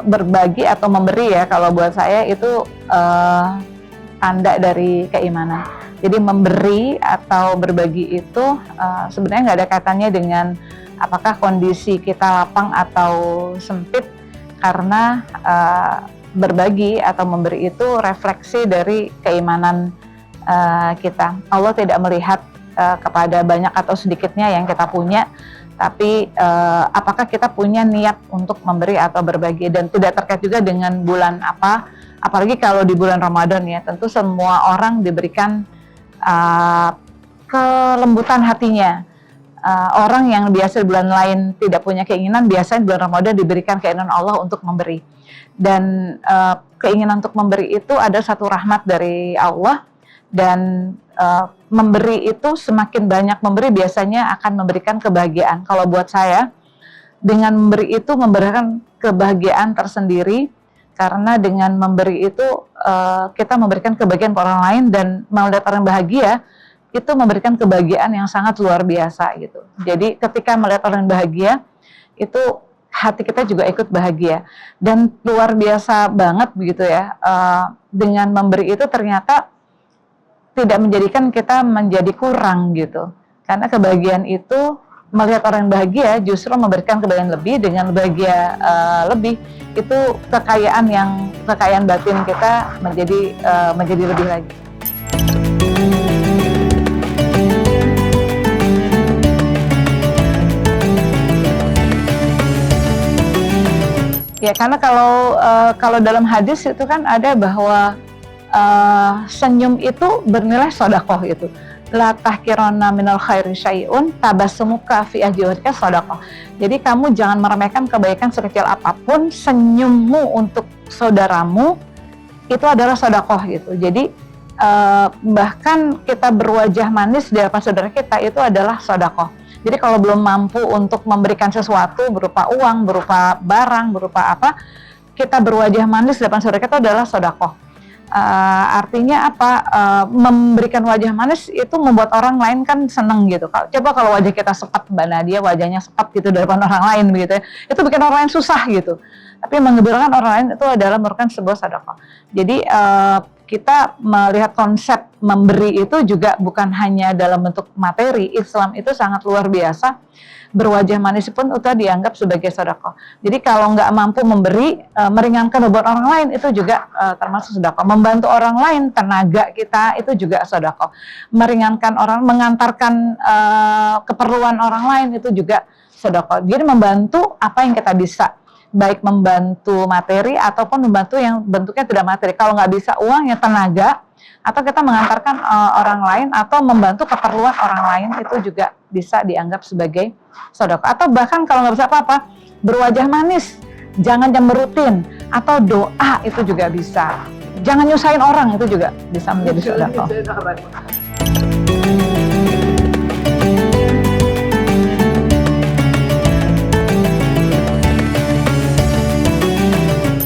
berbagi atau memberi ya, kalau buat saya itu tanda dari keimanan. Jadi memberi atau berbagi itu sebenarnya nggak ada kaitannya dengan apakah kondisi kita lapang atau sempit, karena berbagi atau memberi itu refleksi dari keimanan kita. Allah tidak melihat kepada banyak atau sedikitnya yang kita punya, tapi apakah kita punya niat untuk memberi atau berbagi, dan tidak terkait juga dengan bulan apa, apalagi kalau di bulan Ramadan ya, tentu semua orang diberikan kelembutan hatinya. Orang yang biasa di bulan lain tidak punya keinginan, biasanya di bulan Ramadan diberikan keinginan Allah untuk memberi. Dan keinginan untuk memberi itu ada satu rahmat dari Allah, dan memberi itu semakin banyak memberi biasanya akan memberikan kebahagiaan. Kalau buat saya, dengan memberi itu memberikan kebahagiaan tersendiri, karena dengan memberi itu kita memberikan kebahagiaan ke orang lain, dan melihat orang bahagia itu memberikan kebahagiaan yang sangat luar biasa gitu. Jadi ketika melihat orang bahagia, itu hati kita juga ikut bahagia, dan luar biasa banget begitu ya. Dengan memberi itu ternyata tidak menjadikan kita menjadi kurang gitu, karena kebahagiaan itu melihat orang bahagia justru memberikan kebahagiaan lebih. Dengan bahagia lebih itu kekayaan batin kita menjadi lebih lagi. Ya, karena kalau dalam hadis itu kan ada bahwa senyum itu bernilai sedekah gitu. La tahkironna minal khairi syai'un tabassumuka fi ajwika sedekah. Jadi kamu jangan meremehkan kebaikan sekecil apapun, senyummu untuk saudaramu itu adalah sedekah gitu. Jadi bahkan kita berwajah manis di hadapan saudara kita itu adalah sedekah. Jadi kalau belum mampu untuk memberikan sesuatu berupa uang, berupa barang, berupa apa, kita berwajah manis di depan saudara kita adalah sedekah. Artinya apa? Memberikan wajah manis itu membuat orang lain kan seneng gitu. Coba kalau wajah kita sepat, Mbak Nadia wajahnya sepat gitu di depan orang lain begitu ya, itu bikin orang lain susah gitu. Tapi menggembirakan orang lain itu adalah merupakan sebuah sedekah. Jadi kita melihat konsep memberi itu juga bukan hanya dalam bentuk materi. Islam itu sangat luar biasa. Berwajah manis pun itu dianggap sebagai sedekah. Jadi kalau nggak mampu memberi, meringankan beban orang lain itu juga termasuk sedekah. Membantu orang lain, tenaga kita itu juga sedekah. Meringankan orang, mengantarkan keperluan orang lain itu juga sedekah. Jadi membantu apa yang kita bisa, baik membantu materi ataupun membantu yang bentuknya tidak materi. Kalau nggak bisa uang ya tenaga, atau kita mengantarkan orang lain atau membantu keperluan orang lain itu juga bisa dianggap sebagai sedekah. Atau bahkan kalau nggak bisa apa-apa, berwajah manis, jangan cemberutin, atau doa itu juga bisa. Jangan nyusahin orang, itu juga bisa menjadi sedekah.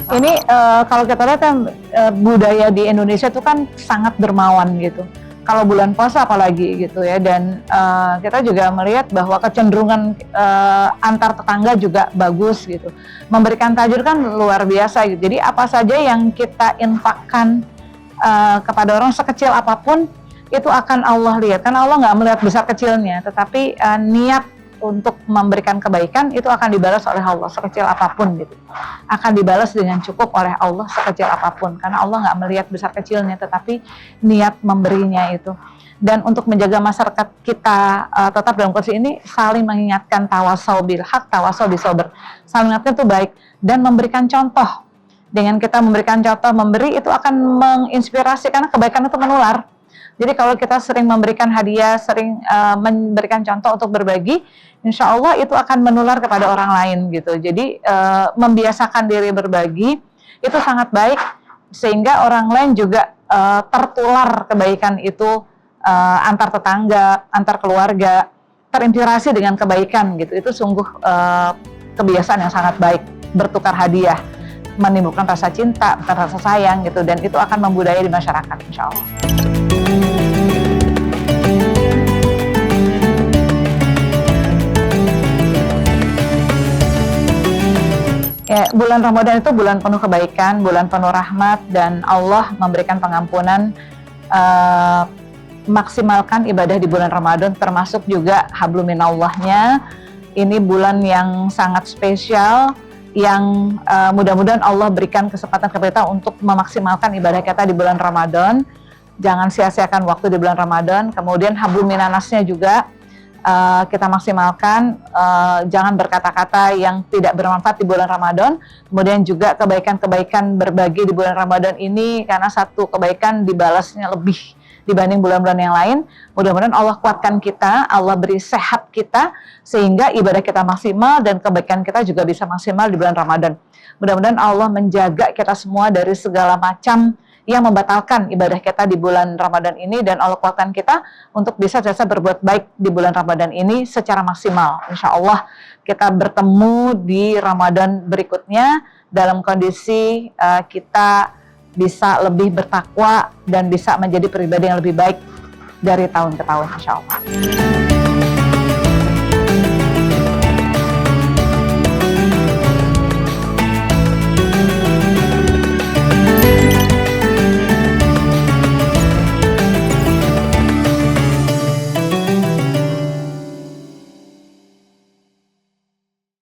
Ini kalau kita lihat budaya di Indonesia itu kan sangat dermawan gitu. Kalau bulan puasa apalagi gitu ya, dan kita juga melihat bahwa kecenderungan antar tetangga juga bagus gitu. Memberikan tajur kan luar biasa gitu. Jadi apa saja yang kita infakkan kepada orang sekecil apapun itu akan Allah lihat. Karena Allah nggak melihat besar kecilnya, tetapi niat untuk memberikan kebaikan itu akan dibalas oleh Allah sekecil apapun gitu. Akan dibalas dengan cukup oleh Allah sekecil apapun, karena Allah nggak melihat besar kecilnya, tetapi niat memberinya itu. Dan untuk menjaga masyarakat kita tetap dalam kondisi ini, saling mengingatkan, tawasau bil haq, tawasau bisober. Saling mengingatkan itu baik, dan memberikan contoh. Dengan kita memberikan contoh, memberi itu akan menginspirasi, karena kebaikan itu menular. Jadi kalau kita sering memberikan hadiah, sering memberikan contoh untuk berbagi, insya Allah itu akan menular kepada orang lain gitu. Jadi membiasakan diri berbagi itu sangat baik, sehingga orang lain juga tertular kebaikan itu antar tetangga, antar keluarga, terinspirasi dengan kebaikan gitu. Itu sungguh kebiasaan yang sangat baik, bertukar hadiah, menimbulkan rasa cinta, rasa sayang gitu, dan itu akan membudaya di masyarakat insya Allah. Ya, bulan Ramadan itu bulan penuh kebaikan, bulan penuh rahmat, dan Allah memberikan pengampunan. Maksimalkan ibadah di bulan Ramadan, termasuk juga habluminallahnya. Ini bulan yang sangat spesial, yang mudah-mudahan Allah berikan kesempatan kepada kita untuk memaksimalkan ibadah kita di bulan Ramadan. Jangan sia-siakan waktu di bulan Ramadan. Kemudian habluminanasnya juga kita maksimalkan, jangan berkata-kata yang tidak bermanfaat di bulan Ramadan. Kemudian juga kebaikan-kebaikan berbagi di bulan Ramadan ini, karena satu kebaikan dibalasnya lebih dibanding bulan-bulan yang lain. Mudah-mudahan Allah kuatkan kita, Allah beri sehat kita, sehingga ibadah kita maksimal dan kebaikan kita juga bisa maksimal di bulan Ramadan. Mudah-mudahan Allah menjaga kita semua dari segala macam yang membatalkan ibadah kita di bulan Ramadan ini, dan Allah kuatkan kita untuk bisa berbuat baik di bulan Ramadan ini secara maksimal. Insya Allah kita bertemu di Ramadan berikutnya dalam kondisi kita bisa lebih bertakwa dan bisa menjadi pribadi yang lebih baik dari tahun ke tahun, insya Allah.